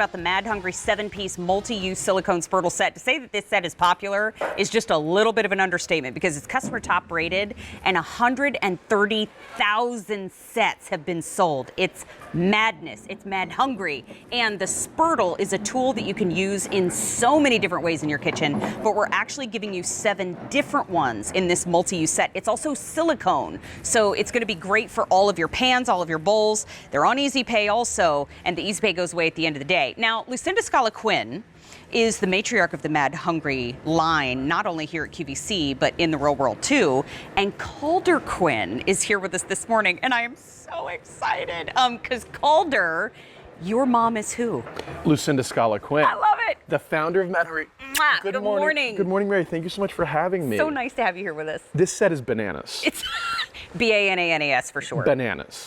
About the Mad Hungry 7-piece multi-use silicone spurtle set. To say that this set is popular is just a little bit of an understatement because it's customer top rated and 130,000 sets have been sold. It's madness. It's mad hungry. And the spurtle is a tool that you can use in so many different ways in your kitchen, but we're actually giving you 7 different ones in this multi-use set. It's also silicone, so it's going to be great for all of your pans, all of your bowls. They're on Easy Pay also, and the Easy Pay goes away at the end of the day. Now, Lucinda Scala-Quinn is the matriarch of the Mad Hungry line, not only here at QVC, but in the real world too. And Calder Quinn is here with us this morning, and I am so excited because Calder, your mom is who? Lucinda Scala-Quinn. I love it. The founder of Mad Hungry. Good morning. Good morning, Mary. Thank you so much for having me. So nice to have you here with us. This set is bananas. It's B-A-N-A-N-A-S for sure. Bananas.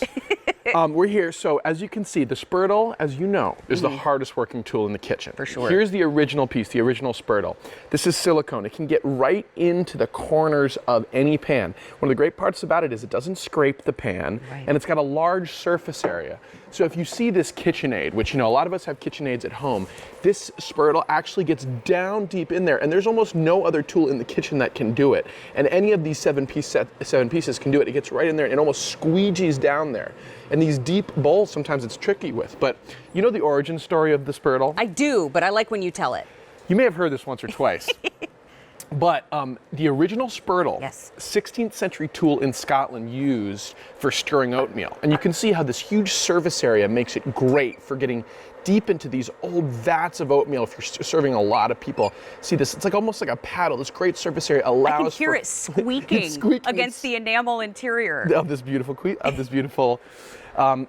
We're here, so as you can see, the spurtle, as you know, is the hardest working tool in the kitchen. For sure. Here's the original piece, the original spurtle. This is silicone. It can get right into the corners of any pan. One of the great parts about it is it doesn't scrape the pan, and it's got a large surface area. So if you see this KitchenAid, which, you know, a lot of us have KitchenAids at home, this spurtle actually gets down deep in there, and there's almost no other tool in the kitchen that can do it. And any of these 7 pieces can do it. It gets right in there and it almost squeegees down there. And these deep bowls, sometimes it's tricky with. But you know the origin story of the spurtle? I do, but I like when you tell it. You may have heard this once or twice. But the original spurtle, 16th century tool in Scotland used for stirring oatmeal. And you can see how this huge surface area makes it great for getting deep into these old vats of oatmeal if you're serving a lot of people. See this, it's like almost like a paddle. This great surface area allows I can hear it squeaking against the enamel interior. Of this beautiful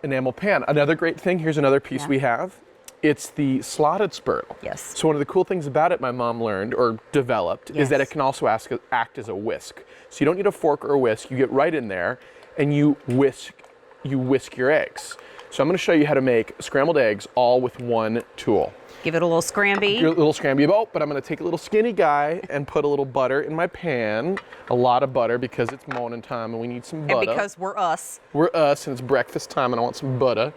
enamel pan. Another great thing, here's another piece we have. It's the slotted spurtle. Yes. So one of the cool things about it, my mom learned or developed, is that it can also act as a whisk. So you don't need a fork or a whisk. You get right in there and you whisk your eggs. So I'm going to show you how to make scrambled eggs all with one tool. Give it a little scramby. A little scramby. Oh, but I'm going to take a little skinny guy and put a little butter in my pan. A lot of butter because it's morning time and we need some butter. And because we're us. We're us and it's breakfast time and I want some butter.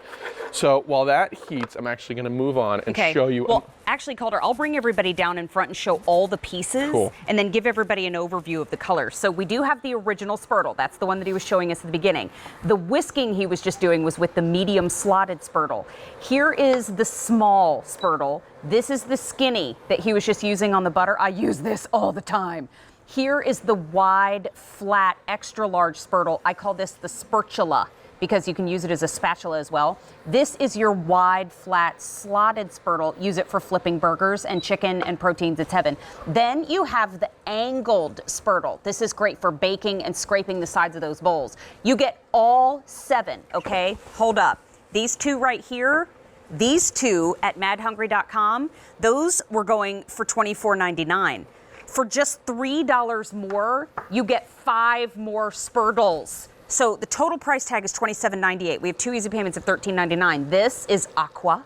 So while that heats, I'm actually going to move on and show you. Well, actually, Calder, I'll bring everybody down in front and show all the pieces and then give everybody an overview of the colors. So we do have the original spurtle. That's the one that he was showing us at the beginning. The whisking he was just doing was with the medium slotted spurtle. Here is the small spurtle. This is the skinny that he was just using on the butter. I use this all the time. Here is the wide, flat, extra large spurtle. I call this the spatula because you can use it as a spatula as well. This is your wide, flat, slotted spurtle. Use it for flipping burgers and chicken and proteins. It's heaven. Then you have the angled spurtle. This is great for baking and scraping the sides of those bowls. You get all 7, okay? Hold up. These 2 right here, these 2 at madhungry.com, those were going for $24.99. For just $3 more, you get 5 more spurtles. So the total price tag is $27.98. We have 2 easy payments of $13.99. This is aqua.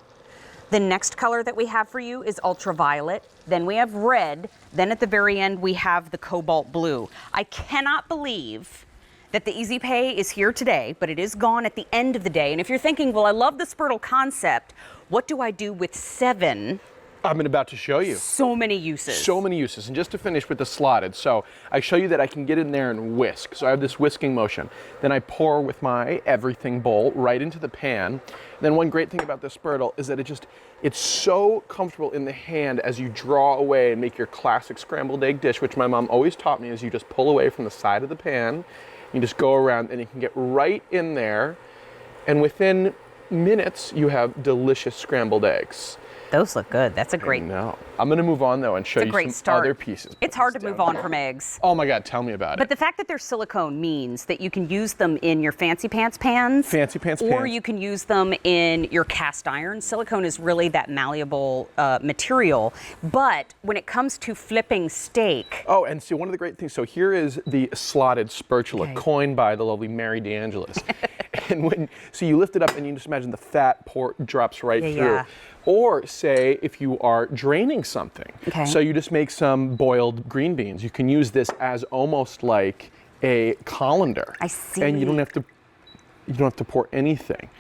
The next color that we have for you is ultraviolet. Then we have red. Then at the very end, we have the cobalt blue. I cannot believe that the Easy Pay is here today, but it is gone at the end of the day. And if you're thinking, well, I love the spurtle concept, what do I do with 7? I'm about to show you. So many uses. So many uses. And just to finish with the slotted, so I show you that I can get in there and whisk. So I have this whisking motion. Then I pour with my everything bowl right into the pan. And then one great thing about the spurtle is that it's so comfortable in the hand as you draw away and make your classic scrambled egg dish, which my mom always taught me is you just pull away from the side of the pan. You just go around and you can get right in there. And within minutes, you have delicious scrambled eggs. Those look good. That's a great. No, I'm going to move on though and show you some other pieces. It's hard to move on from eggs. Oh my God, tell me about it. But the fact that they're silicone means that you can use them in your fancy pants pans. Or you can use them in your cast iron. Silicone is really that malleable material. But when it comes to flipping steak. Oh, and see, one of the great things, so here is the slotted spatula coined by the lovely Mary DeAngelis. And so you lift it up and you just imagine the fat drops right through. Yeah. Or say if you are draining something. So you just make some boiled green beans. You can use this as almost like a colander. I see. And you don't have to pour anything.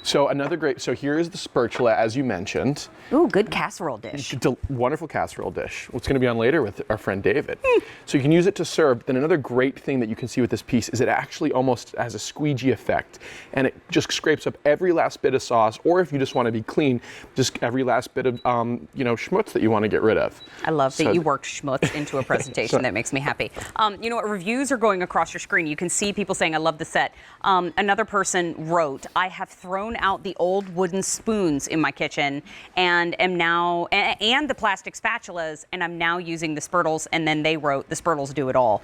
So another great, so here is the spatula, as you mentioned. Ooh, good casserole dish. Wonderful casserole dish. What's going to be on later with our friend David. So you can use it to serve. Then another great thing that you can see with this piece is it actually almost has a squeegee effect, and it just scrapes up every last bit of sauce, or if you just want to be clean, just every last bit of schmutz that you want to get rid of. I love that you worked schmutz into a presentation. That makes me happy. You know what? Reviews are going across your screen. You can see people saying, "I love the set." Another person wrote, "I have thrown out the old wooden spoons in my kitchen and am now and the plastic spatulas, and I'm now using the spurtles." And then they wrote, "The spurtles do it all."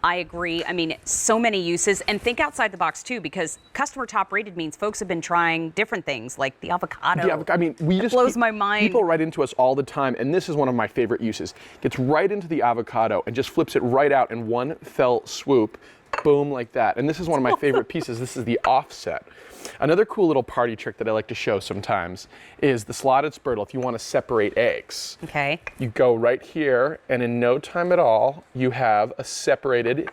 I agree. I mean, so many uses, and think outside the box too, because customer top rated means folks have been trying different things like the avocado. I mean, it blows my mind. People write into us all the time, and this is one of my favorite uses. Gets right into the avocado and just flips it right out in one fell swoop. Boom, like that. And this is one of my favorite pieces. This is the offset. Another cool little party trick that I like to show sometimes is the slotted spurtle. If you want to separate eggs, you go right here, and in no time at all, you have a separated,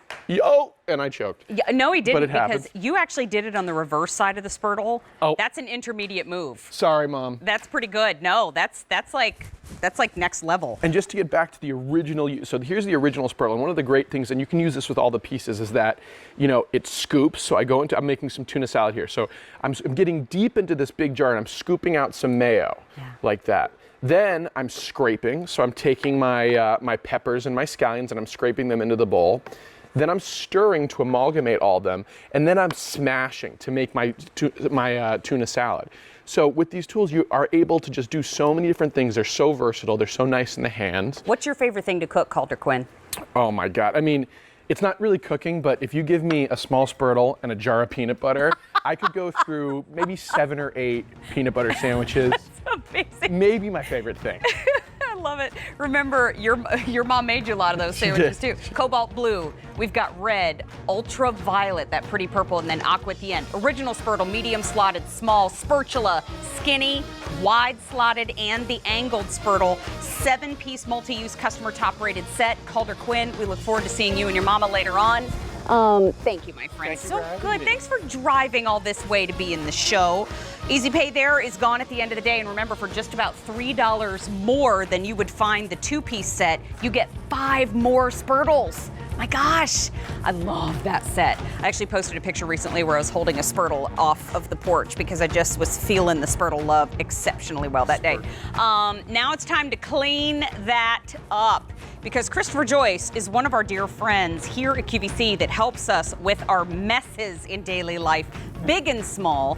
and I choked. Yeah, no, he didn't, because happens. you actually did it on the reverse side of the spurtle. Oh. That's an intermediate move. Sorry, Mom. That's pretty good. No, that's like next level. And just to get back to the original, so here's the original spurtle, and one of the great things, and you can use this with all the pieces, is that, it scoops. So I'm making some tuna salad here. So I'm getting deep into this big jar, and I'm scooping out some mayo, like that. Then I'm scraping, so I'm taking my peppers and my scallions, and I'm scraping them into the bowl. Then I'm stirring to amalgamate all of them, and then I'm smashing to make my tuna salad. So with these tools, you are able to just do so many different things. They're so versatile. They're so nice in the hand. What's your favorite thing to cook, Calder Quinn? Oh my God. I mean, it's not really cooking, but if you give me a small spurtle and a jar of peanut butter, I could go through maybe 7 or 8 peanut butter sandwiches. That's amazing. Maybe my favorite thing. I love it. Remember, your mom made you a lot of those sandwiches too. Cobalt blue. We've got red, ultraviolet, that pretty purple, and then aqua at the end. Original spurtle, medium slotted, small, spatula, skinny, wide slotted, and the angled spurtle. 7-piece multi-use customer top rated set. Calder Quinn, we look forward to seeing you and your mama later on. Thank you, my friend. So good. Thanks for driving all this way to be in the show. Easy Pay there is gone at the end of the day. And remember, for just about $3 more than you would find the 2-piece set, you get 5 more spurtles. My gosh, I love that set. I actually posted a picture recently where I was holding a spurtle off of the porch because I just was feeling the spurtle love exceptionally well that day. Now it's time to clean that up, because Christopher Joyce is one of our dear friends here at QVC that helps us with our messes in daily life, big and small.